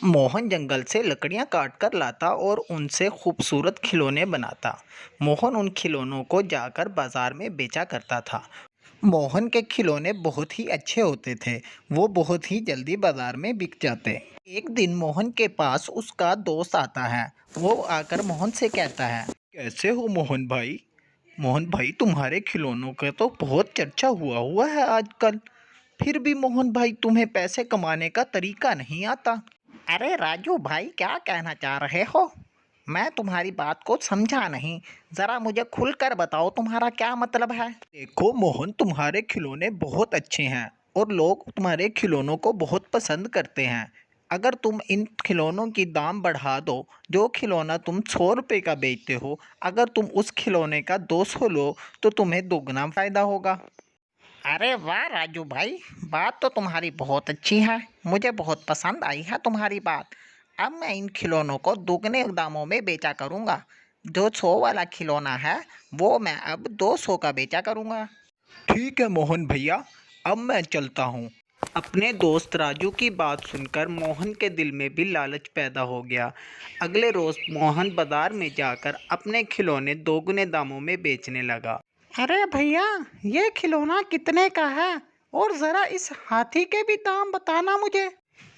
मोहन जंगल से लकड़ियाँ काट कर लाता और उनसे खूबसूरत खिलौने बनाता। मोहन उन खिलौनों को जाकर बाजार में बेचा करता था। मोहन के खिलौने बहुत ही अच्छे होते थे। वो बहुत ही जल्दी बाजार में बिक जाते। एक दिन मोहन के पास उसका दोस्त आता है। वो आकर मोहन से कहता है, कैसे हो मोहन भाई? मोहन भाई, तुम्हारे खिलौनों का तो बहुत चर्चा हुआ हुआ है आजकल। फिर भी मोहन भाई, तुम्हें पैसे कमाने का तरीका नहीं आता। अरे राजू भाई, क्या कहना चाह रहे हो? मैं तुम्हारी बात को समझा नहीं। जरा मुझे खुलकर बताओ, तुम्हारा क्या मतलब है? देखो मोहन, तुम्हारे खिलौने बहुत अच्छे हैं और लोग तुम्हारे खिलौनों को बहुत पसंद करते हैं। अगर तुम इन खिलौनों की दाम बढ़ा दो, जो खिलौना तुम 100 रुपये का बेचते हो, अगर तुम उस खिलौने का 200 लो तो तुम्हें दोगुना फायदा होगा। अरे वाह राजू भाई, बात तो तुम्हारी बहुत अच्छी है। मुझे बहुत पसंद आई है तुम्हारी बात। अब मैं इन खिलौनों को दुगने दामों में बेचा करूँगा। जो 100 वाला खिलौना है वो मैं अब 200 का बेचा करूँगा। ठीक है मोहन भैया, अब मैं चलता हूँ। अपने दोस्त राजू की बात सुनकर मोहन के दिल में भी लालच पैदा हो गया। अगले रोज मोहन बाजार में जाकर अपने खिलौने दोगुने दामों में बेचने लगा। अरे भैया, ये खिलौना कितने का है? और जरा इस हाथी के भी दाम बताना मुझे।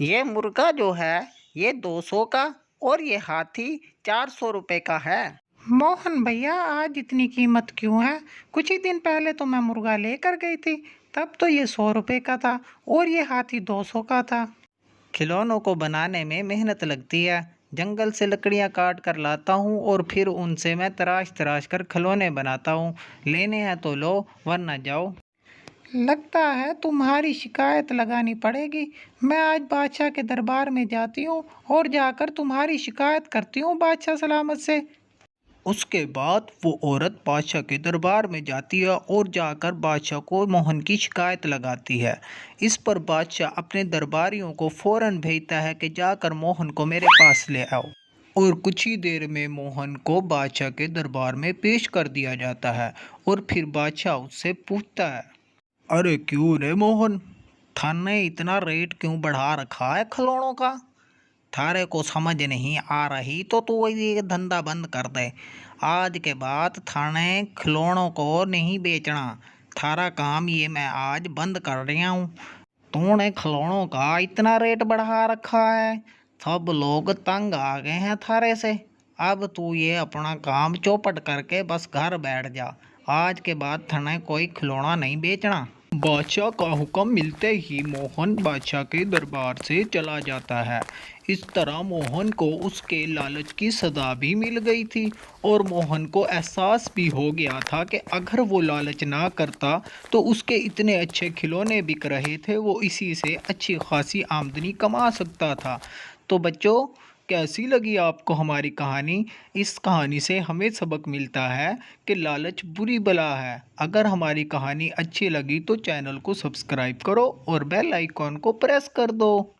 ये मुर्गा जो है ये 200 का और ये हाथी 400 रुपये का है। मोहन भैया, आज इतनी कीमत क्यों है? कुछ ही दिन पहले तो मैं मुर्गा लेकर गई थी, तब तो ये 100 रुपये का था और ये हाथी 200 का था। खिलौनों को बनाने में मेहनत लगती है। जंगल से लकड़ियाँ काट कर लाता हूँ और फिर उनसे मैं तराश तराश कर खिलौने बनाता हूँ। लेने हैं तो लो, वरना जाओ। लगता है तुम्हारी शिकायत लगानी पड़ेगी। मैं आज बादशाह के दरबार में जाती हूँ और जाकर तुम्हारी शिकायत करती हूँ बादशाह सलामत से। उसके बाद वो औरत बादशाह के दरबार में जाती है और जाकर बादशाह को मोहन की शिकायत लगाती है। इस पर बादशाह अपने दरबारियों को फौरन भेजता है कि जाकर मोहन को मेरे पास ले आओ। और कुछ ही देर में मोहन को बादशाह के दरबार में पेश कर दिया जाता है। और फिर बादशाह उससे पूछता है, अरे क्यों रे मोहन, थाने इतना रेट क्यों बढ़ा रखा है खिलौनों का? थारे को समझ नहीं आ रही तो तू ये धंधा बंद कर दे। आज के बाद थाने खिलौनों को नहीं बेचना। थारा काम ये मैं आज बंद कर रहा हूँ। तूने खिलौनों का इतना रेट बढ़ा रखा है, सब लोग तंग आ गए हैं थारे से। अब तू ये अपना काम चौपट करके बस घर बैठ जा। आज के बाद थाने कोई खिलौना नहीं बेचना। बादशाह का हुक्म मिलते ही मोहन बादशाह के दरबार से चला जाता है। इस तरह मोहन को उसके लालच की सज़ा भी मिल गई थी और मोहन को एहसास भी हो गया था कि अगर वो लालच ना करता तो उसके इतने अच्छे खिलौने बिक रहे थे, वो इसी से अच्छी खासी आमदनी कमा सकता था। तो बच्चों, कैसी लगी आपको हमारी कहानी? इस कहानी से हमें सबक मिलता है कि लालच बुरी बला है। अगर हमारी कहानी अच्छी लगी तो चैनल को सब्सक्राइब करो और बेल आइकॉन को प्रेस कर दो।